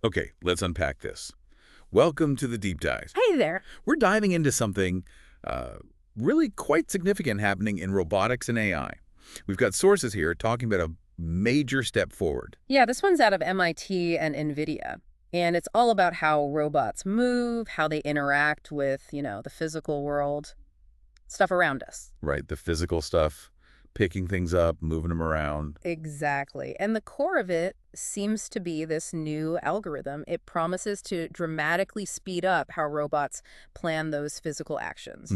Okay, let's unpack this. Welcome to the deep dive. Hey there. We're diving into something uh, really quite significant happening in robotics and AI. We've got sources here talking about a major step forward. Yeah, this one's out of MIT and NVIDIA. And it's all about how robots move, how they interact with, the physical world, stuff around us. Right, the physical stuff, picking things up, moving them around. Exactly. And the core of it seems to be this new algorithm. It promises to dramatically speed up how robots plan those physical actions.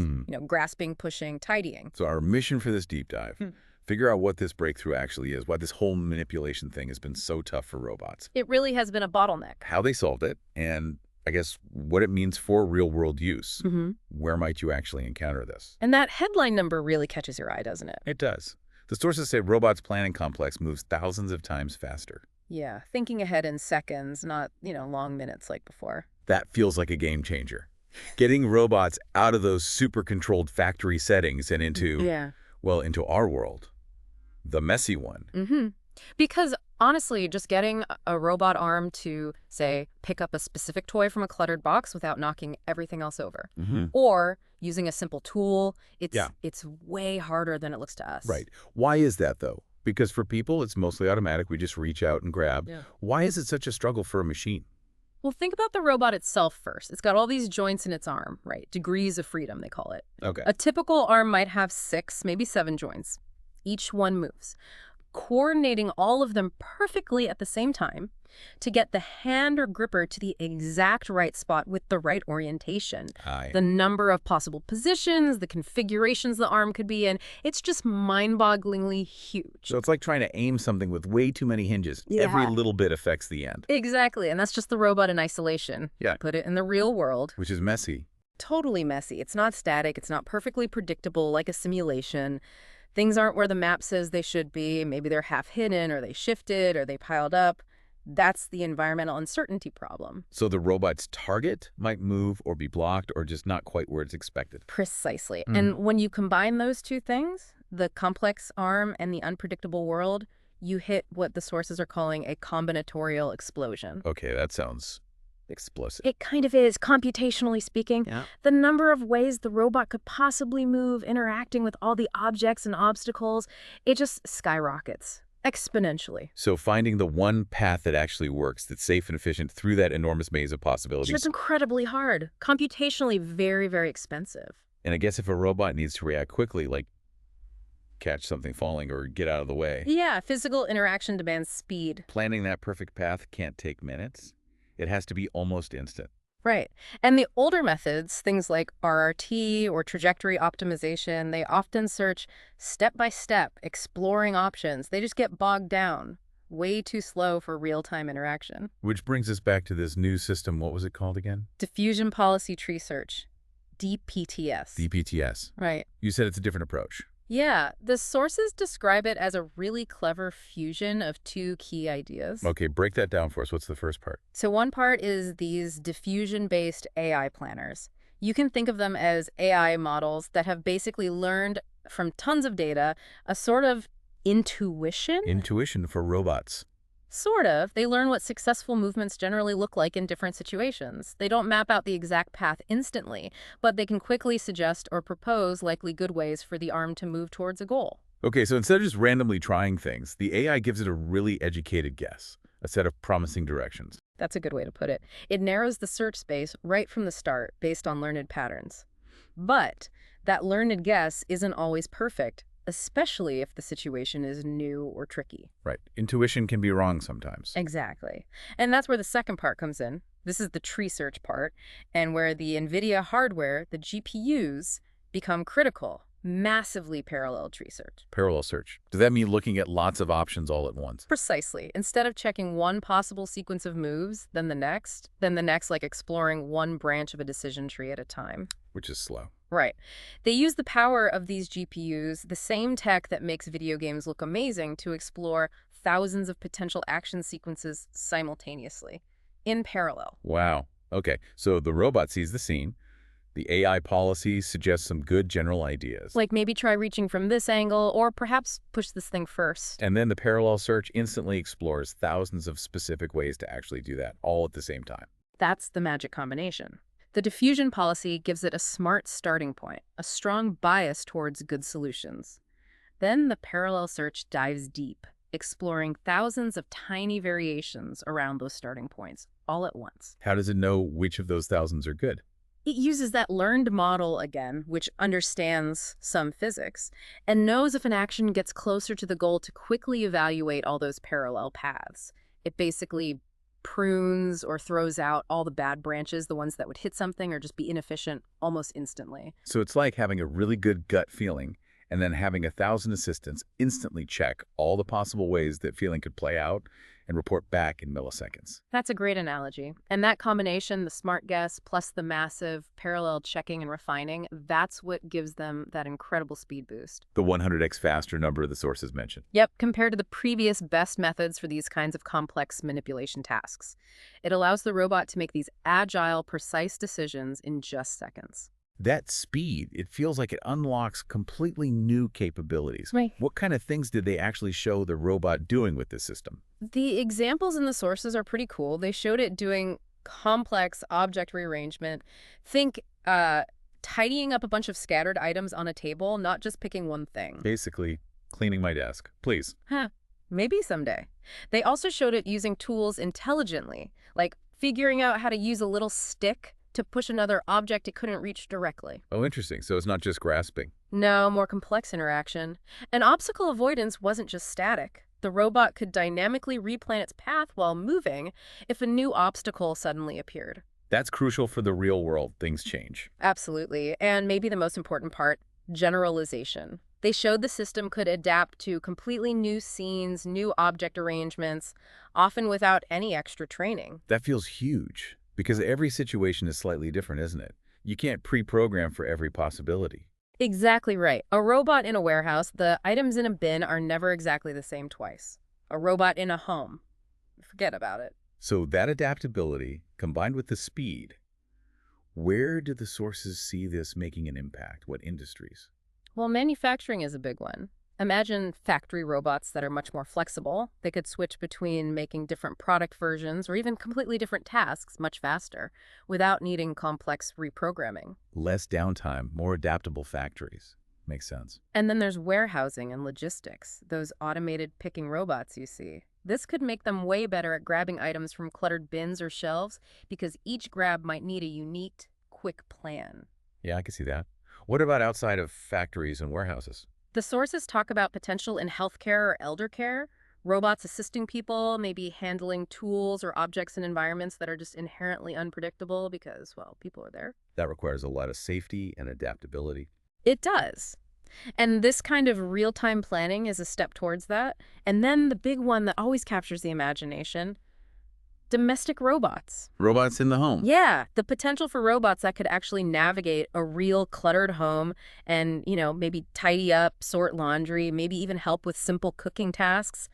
Grasping, pushing, tidying. So our mission for this deep dive, figure out what this breakthrough actually is, why this whole manipulation thing has been so tough for robots, It really has been a bottleneck. how they solved it, and I guess what it means for real-world use. Where might you actually encounter this? And that headline number really catches your eye, doesn't it? It does. The sources say robots' planning complex moves thousands of times faster. Yeah, thinking ahead in seconds, not, long minutes like before. That feels like a game changer. Getting robots out of those super-controlled factory settings and into, well, into our world. The messy one. Because honestly, just getting a robot arm to, say, pick up a specific toy from a cluttered box without knocking everything else over, or using a simple tool, it's way harder than it looks to us. Right. Why is that, though? Because for people, it's mostly automatic. We just reach out and grab. Yeah. Why is it such a struggle for a machine? Well, think about the robot itself first. It's got all these joints in its arm, right? Degrees of freedom, they call it. Okay. A typical arm might have 6, maybe 7 joints. Each one moves. Coordinating all of them perfectly at the same time to get the hand or gripper to the exact right spot with the right orientation. The number of possible positions, the configurations the arm could be in, it's just mind-bogglingly huge. So it's like trying to aim something with way too many hinges. Yeah. Every little bit affects the end. Exactly, and that's just the robot in isolation. Yeah. Put it in the real world. Which is messy. Totally messy. It's not static. It's not perfectly predictable like a simulation. Things aren't where the map says they should be. Maybe they're half hidden, or they shifted, or they piled up. That's the environmental uncertainty problem. So the robot's target might move or be blocked or just not quite where it's expected. Precisely. And when you combine those two things, the complex arm and the unpredictable world, you hit what the sources are calling a combinatorial explosion. Okay, that sounds explosive. It kind of is, computationally speaking. Yeah. The number of ways the robot could possibly move, interacting with all the objects and obstacles, it just skyrockets exponentially. So finding the one path that actually works, that's safe and efficient through that enormous maze of possibilities. It's incredibly hard, computationally very, very expensive. And I guess if a robot needs to react quickly, like catch something falling or get out of the way, Yeah, physical interaction demands speed. planning that perfect path can't take minutes. It has to be almost instant. Right. And the older methods, things like RRT or trajectory optimization, they often search step by step, exploring options. They just get bogged down, way too slow for real-time interaction. Which brings us back to this new system. What was it called again? Diffusion Policy Tree Search, DPTS. DPTS. Right. You said it's a different approach. Yeah, the sources describe it as a really clever fusion of 2 key ideas. Okay, break that down for us. What's the first part? So one part is these diffusion-based AI planners. You can think of them as AI models that have basically learned from tons of data a sort of intuition? Intuition for robots. Sort of. They learn what successful movements generally look like in different situations. They don't map out the exact path instantly, but they can quickly suggest or propose likely good ways for the arm to move towards a goal. Okay, so instead of just randomly trying things, the AI gives it a really educated guess, a set of promising directions. That's a good way to put it. It narrows the search space right from the start based on learned patterns. But that learned guess isn't always perfect, especially if the situation is new or tricky. Right. Intuition can be wrong sometimes. Exactly. And that's where the second part comes in. This is the tree search part, and where the NVIDIA hardware, the GPUs, become critical. Massively parallel tree search. Parallel search. Does that mean looking at lots of options all at once? Precisely. Instead of checking one possible sequence of moves, then the next, like exploring one branch of a decision tree at a time. Which is slow. Right. They use the power of these GPUs, the same tech that makes video games look amazing, to explore thousands of potential action sequences simultaneously, in parallel. Wow. Okay, so the robot sees the scene, The AI policy suggests some good general ideas. Like maybe try reaching from this angle, or perhaps push this thing first. And then the parallel search instantly explores thousands of specific ways to actually do that, all at the same time. That's the magic combination. The diffusion policy gives it a smart starting point, a strong bias towards good solutions. Then the parallel search dives deep, exploring thousands of tiny variations around those starting points, all at once. How does it know which of those thousands are good? It uses that learned model again, which understands some physics, and knows if an action gets closer to the goal to quickly evaluate all those parallel paths. It basically prunes or throws out all the bad branches, the ones that would hit something or just be inefficient almost instantly. So it's like having a really good gut feeling and then having 1,000 assistants instantly check all the possible ways that feeling could play out and report back in milliseconds. That's a great analogy. And that combination, the smart guess plus the massive parallel checking and refining, that's what gives them that incredible speed boost. The 100x faster number the sources mentioned. Yep, compared to the previous best methods for these kinds of complex manipulation tasks. It allows the robot to make these agile, precise decisions in just seconds. That speed, it feels like it unlocks completely new capabilities. Right. What kind of things did they actually show the robot doing with this system? The examples in the sources are pretty cool. They showed it doing complex object rearrangement. Think tidying up a bunch of scattered items on a table, not just picking one thing. Basically, cleaning my desk. Please. Huh. Maybe someday. They also showed it using tools intelligently, like figuring out how to use a little stick to push another object it couldn't reach directly. Oh, interesting. So it's not just grasping. No, more complex interaction. And obstacle avoidance wasn't just static. The robot could dynamically replan its path while moving if a new obstacle suddenly appeared. That's crucial for the real world. Things change. Absolutely. And maybe the most important part, generalization. They showed the system could adapt to completely new scenes, new object arrangements, often without any extra training. That feels huge. Because every situation is slightly different, isn't it? You can't pre-program for every possibility. Exactly right. A robot in a warehouse, the items in a bin are never exactly the same twice. A robot in a home, forget about it. So that adaptability, combined with the speed, where do the sources see this making an impact? What industries? Well, manufacturing is a big one. Imagine factory robots that are much more flexible. They could switch between making different product versions or even completely different tasks much faster without needing complex reprogramming. Less downtime, more adaptable factories. Makes sense. And then there's warehousing and logistics, those automated picking robots you see. This could make them way better at grabbing items from cluttered bins or shelves because each grab might need a unique, quick plan. Yeah, I can see that. What about outside of factories and warehouses? The sources talk about potential in healthcare or elder care, robots assisting people, maybe handling tools or objects in environments that are just inherently unpredictable because, well, people are there. That requires a lot of safety and adaptability. It does. And this kind of real-time planning is a step towards that. And then the big one that always captures the imagination, domestic robots. Robots in the home. Yeah, the potential for robots that could actually navigate a real cluttered home and, maybe tidy up, sort laundry, maybe even help with simple cooking tasks.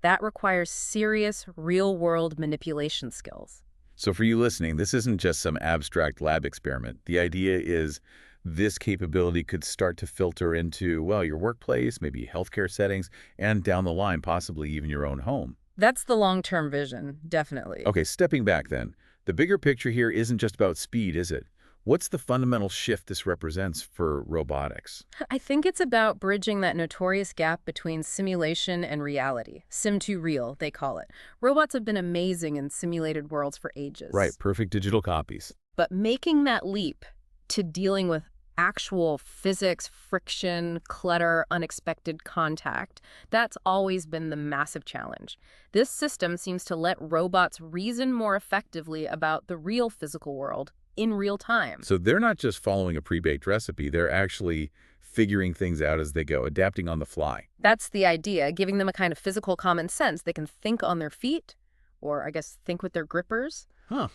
That requires serious real-world manipulation skills. So for you listening, this isn't just some abstract lab experiment. The idea is this capability could start to filter into, well, your workplace, maybe healthcare settings, and down the line, possibly even your own home. That's the long-term vision, definitely. Okay, stepping back then. The bigger picture here isn't just about speed, is it? What's the fundamental shift this represents for robotics? I think it's about bridging that notorious gap between simulation and reality. Sim to real, they call it. Robots have been amazing in simulated worlds for ages. Right, perfect digital copies. But making that leap to dealing with actual physics, friction, clutter, unexpected contact, that's always been the massive challenge. This system seems to let robots reason more effectively about the real physical world in real time. So they're not just following a pre-baked recipe, they're actually figuring things out as they go, adapting on the fly. That's the idea, giving them a kind of physical common sense. They can think on their feet, or I guess think with their grippers. Huh.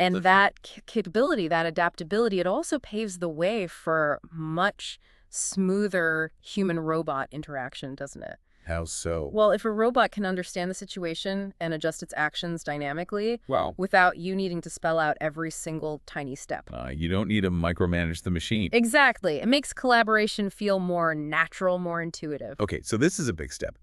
And that capability, that adaptability, it also paves the way for much smoother human-robot interaction, doesn't it? How so? Well, if a robot can understand the situation and adjust its actions dynamically Well, without you needing to spell out every single tiny step. you don't need to micromanage the machine. Exactly. It makes collaboration feel more natural, more intuitive. Okay, so this is a big step.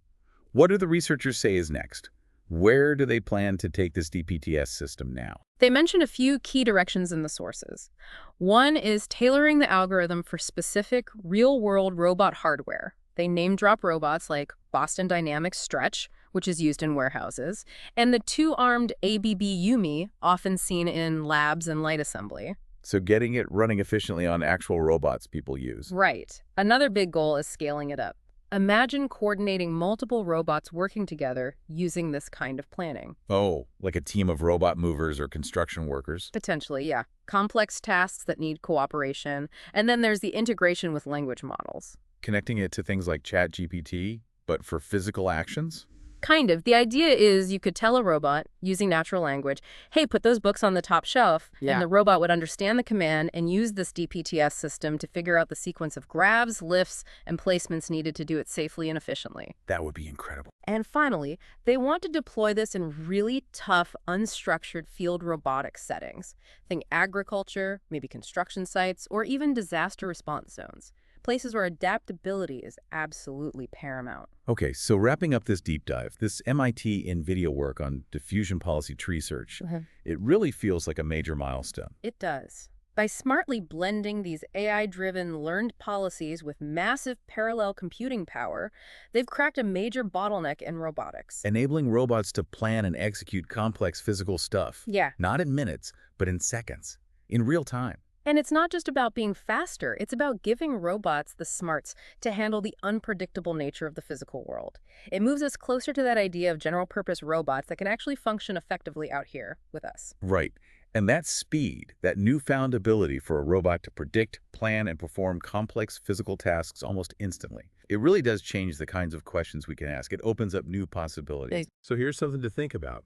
What do the researchers say is next? Where do they plan to take this DPTS system now? They mention a few key directions in the sources. One is tailoring the algorithm for specific real-world robot hardware. They name-drop robots like Boston Dynamics Stretch, which is used in warehouses, and the two-armed ABB Yumi, often seen in labs and light assembly. So getting it running efficiently on actual robots people use. Right. Another big goal is scaling it up. Imagine coordinating multiple robots working together using this kind of planning. Oh, like a team of robot movers or construction workers? Potentially, yeah. Complex tasks that need cooperation. And then there's the integration with language models. Connecting it to things like ChatGPT, but for physical actions? Kind of. The idea is you could tell a robot, using natural language, hey, put those books on the top shelf, Yeah. and the robot would understand the command and use this DPTS system to figure out the sequence of grabs, lifts, and placements needed to do it safely and efficiently. That would be incredible. And finally, they want to deploy this in really tough, unstructured field robotics settings. Think agriculture, maybe construction sites, or even disaster response zones. Places where adaptability is absolutely paramount. Okay, so wrapping up this deep dive, this MIT-NVIDIA work on diffusion policy tree search, it really feels like a major milestone. It does. By smartly blending these AI-driven learned policies with massive parallel computing power, they've cracked a major bottleneck in robotics. Enabling robots to plan and execute complex physical stuff. Yeah. Not in minutes, but in seconds, in real time. And it's not just about being faster, it's about giving robots the smarts to handle the unpredictable nature of the physical world. It moves us closer to that idea of general-purpose robots that can actually function effectively out here with us. Right. And that speed, that newfound ability for a robot to predict, plan, and perform complex physical tasks almost instantly, it really does change the kinds of questions we can ask. It opens up new possibilities. So here's something to think about.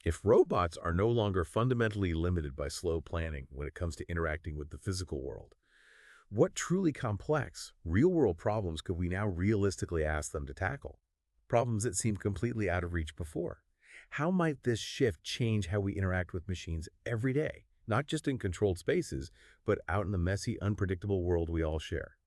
If robots are no longer fundamentally limited by slow planning when it comes to interacting with the physical world, what truly complex, real-world problems could we now realistically ask them to tackle? Problems that seemed completely out of reach before. How might this shift change how we interact with machines every day, not just in controlled spaces, but out in the messy, unpredictable world we all share?